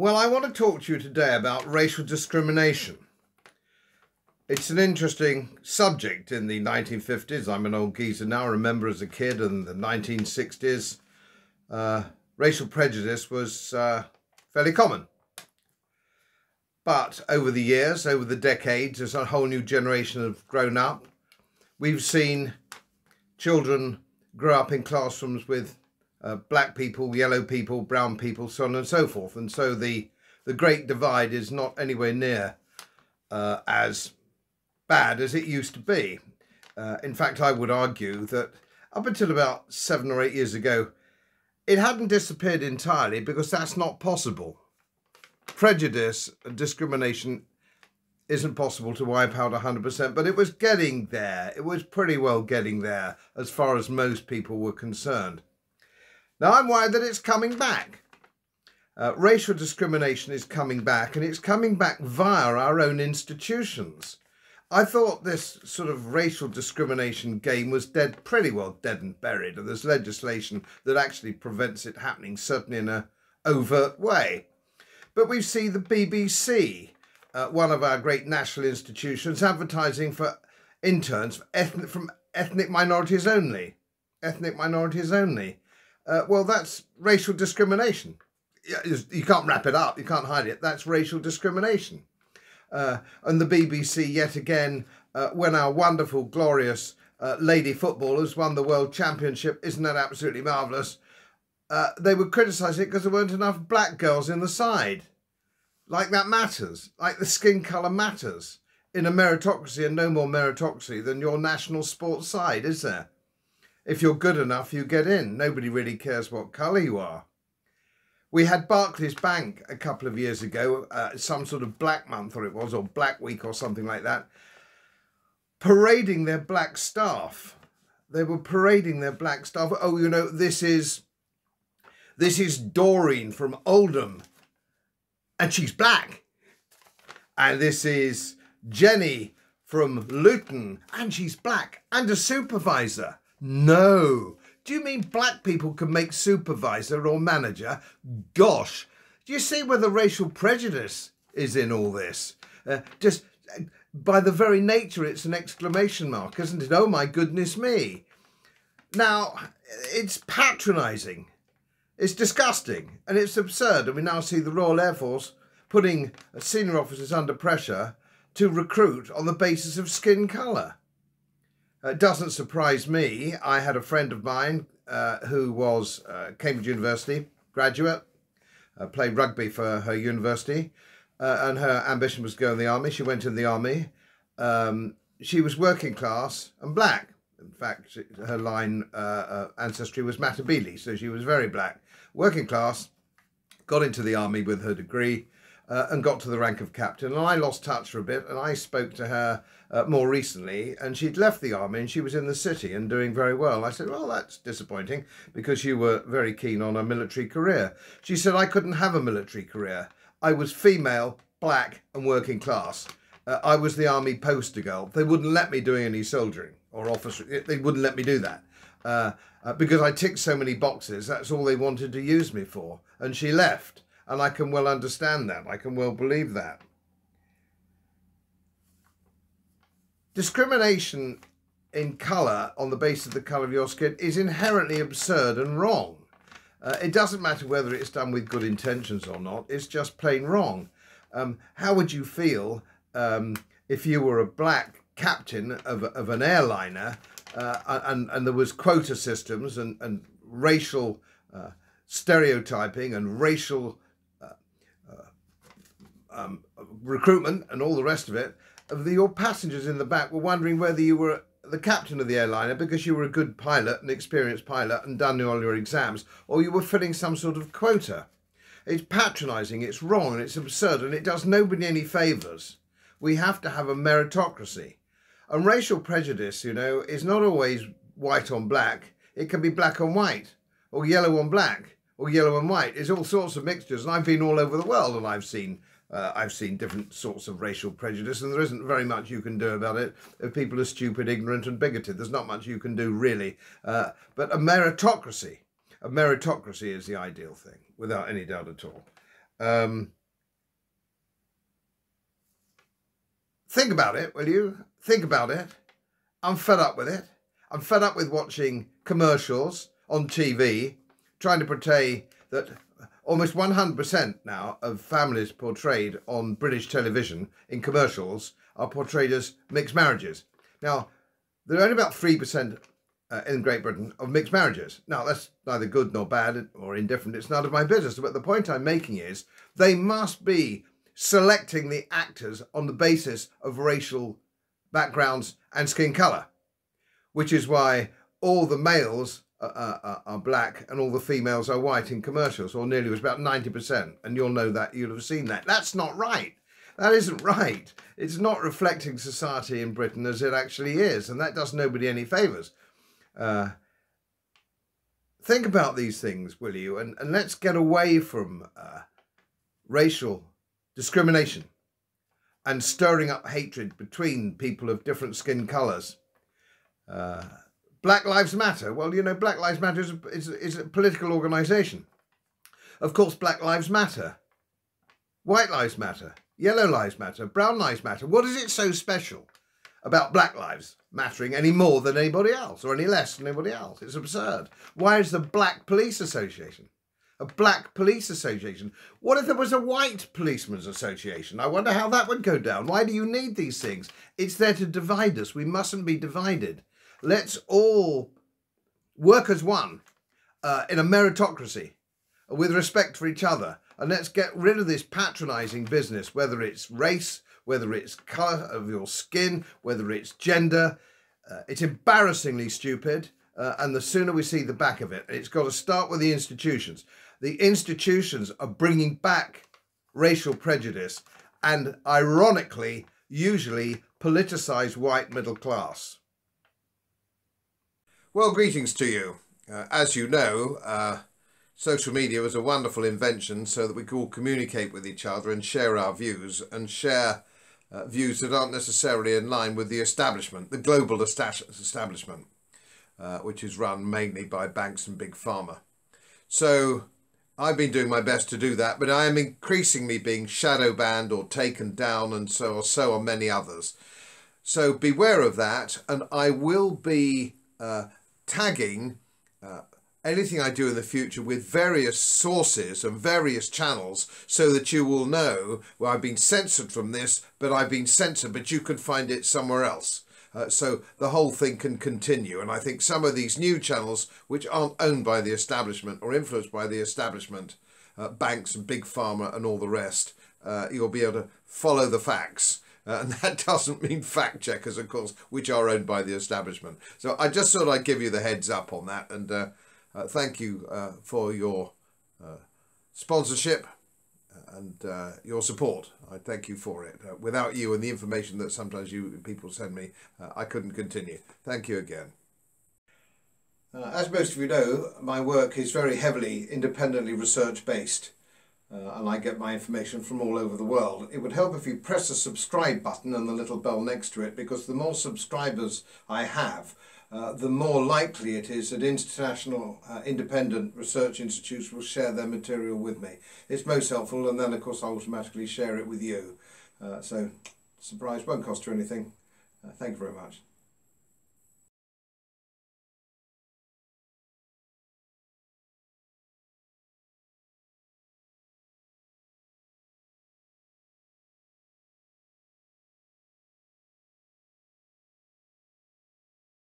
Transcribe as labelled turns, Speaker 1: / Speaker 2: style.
Speaker 1: Well, I want to talk to you today about racial discrimination. It's an interesting subject in the 1950s. I'm an old geezer now. I remember as a kid in the 1960s, racial prejudice was fairly common. But over the years, over the decades, as a whole new generation have grown up, we've seen children grow up in classrooms with black people, yellow people, brown people, so on and so forth. And so the great divide is not anywhere near as bad as it used to be. In fact, I would argue that up until about 7 or 8 years ago, it hadn't disappeared entirely, because that's not possible. Prejudice and discrimination isn't possible to wipe out 100%, but it was getting there. It was pretty well getting there as far as most people were concerned. Now, I'm worried that it's coming back. Racial discrimination is coming back, and it's coming back via our own institutions. I thought this sort of racial discrimination game was pretty well dead and buried, and there's legislation that actually prevents it happening, certainly in an overt way. But we see the BBC, one of our great national institutions, advertising for interns from ethnic minorities only. Ethnic minorities only. Well, that's racial discrimination. You can't wrap it up. You can't hide it. That's racial discrimination. And the BBC, yet again, when our wonderful, glorious lady footballers won the World Championship, isn't that absolutely marvellous? They would criticise it because there weren't enough black girls in the side. Like that matters. Like the skin colour matters. In a meritocracy, and no more meritocracy than your national sports side, is there? If you're good enough, you get in. Nobody really cares what colour you are. We had Barclays Bank a couple of years ago, some sort of Black Month, or it was, or Black Week or something like that, parading their black staff. They were parading their black staff. Oh, you know, this is Doreen from Oldham, and she's black. And this is Jenny from Luton, and she's black, and a supervisor. No. Do you mean black people can make supervisor or manager? Gosh, do you see where the racial prejudice is in all this? Just by the very nature, it's an exclamation mark, isn't it? Oh my goodness me. Now, it's patronising. It's disgusting, and it's absurd. And we now see the Royal Air Force putting senior officers under pressure to recruit on the basis of skin colour. It doesn't surprise me. I had a friend of mine who was Cambridge University graduate, played rugby for her university, and her ambition was to go in the army. She went in the army. She was working class and black. In fact, her line ancestry was Matabele, so she was very black. Working class, got into the army with her degree, and got to the rank of captain. And I lost touch for a bit, and I spoke to her more recently, and she'd left the army and she was in the city and doing very well. I said, well, that's disappointing, because you were very keen on a military career. She said, I couldn't have a military career. I was female, black and working class. I was the army poster girl. They wouldn't let me doing any soldiering or officer. They wouldn't let me do that because I ticked so many boxes. That's all they wanted to use me for. And she left. And I can well understand that. I can well believe that. Discrimination in colour on the basis of the colour of your skin is inherently absurd and wrong. It doesn't matter whether it's done with good intentions or not. It's just plain wrong. How would you feel if you were a black captain of an airliner and there was quota systems and racial stereotyping and racial recruitment and all the rest of it, your passengers in the back were wondering whether you were the captain of the airliner because you were a good pilot, an experienced pilot, and done all your exams, or you were filling some sort of quota. It's patronising, it's wrong, and it's absurd, and it does nobody any favours. We have to have a meritocracy. And racial prejudice, you know, is not always white on black. It can be black on white, or yellow on black, or yellow and white. It's all sorts of mixtures, and I've been all over the world, and I've seen different sorts of racial prejudice, and there isn't very much you can do about it if people are stupid, ignorant and bigoted. There's not much you can do, really. But a meritocracy is the ideal thing, without any doubt at all. Think about it, will you? Think about it. I'm fed up with it. I'm fed up with watching commercials on TV trying to portray that almost 100% now of families portrayed on British television in commercials are portrayed as mixed marriages. Now, there are only about 3% in Great Britain of mixed marriages. Now, that's neither good nor bad or indifferent. It's none of my business. But the point I'm making is they must be selecting the actors on the basis of racial backgrounds and skin colour, which is why all the males are black and all the females are white in commercials, or nearly, it was about 90%. And you'll know that, you'll have seen that. That's not right. That isn't right. It's not reflecting society in Britain as it actually is, and that does nobody any favours. Think about these things, will you? And let's get away from racial discrimination and stirring up hatred between people of different skin colours. Black Lives Matter. Well, you know, Black Lives Matter is a political organisation. Of course, Black Lives Matter. White Lives Matter. Yellow Lives Matter. Brown Lives Matter. What is it so special about Black Lives mattering any more than anybody else or any less than anybody else? It's absurd. Why is the Black Police Association a Black Police Association? What if there was a White Policemen's Association? I wonder how that would go down. Why do you need these things? It's there to divide us. We mustn't be divided. Let's all work as one in a meritocracy with respect for each other. And let's get rid of this patronising business, whether it's race, whether it's colour of your skin, whether it's gender. It's embarrassingly stupid. And the sooner we see the back of it, it's got to start with the institutions. The institutions are bringing back racial prejudice and, ironically, usually politicised white middle class. Well, greetings to you. As you know, social media was a wonderful invention so that we could all communicate with each other and share our views, and share views that aren't necessarily in line with the establishment, the global establishment, which is run mainly by banks and big pharma. So I've been doing my best to do that, but I am increasingly being shadow banned or taken down, and so are many others. So beware of that, and I will be tagging anything I do in the future with various sources and various channels, so that you will know, well, I've been censored from this, but I've been censored, but you can find it somewhere else. So the whole thing can continue. And I think some of these new channels, which aren't owned by the establishment or influenced by the establishment, banks and big pharma and all the rest, you'll be able to follow the facts. And that doesn't mean fact checkers, of course, which are owned by the establishment. So I just thought I'd give you the heads up on that. And thank you for your sponsorship and your support. I thank you for it. Without you and the information that sometimes you people send me, I couldn't continue. Thank you again. As most of you know, my work is very heavily independently research based. And I get my information from all over the world. It would help if you press the subscribe button and the little bell next to it, because the more subscribers I have, the more likely it is that international independent research institutes will share their material with me. It's most helpful, and then of course I automatically share it with you. So surprise, won't cost you anything. Thank you very much.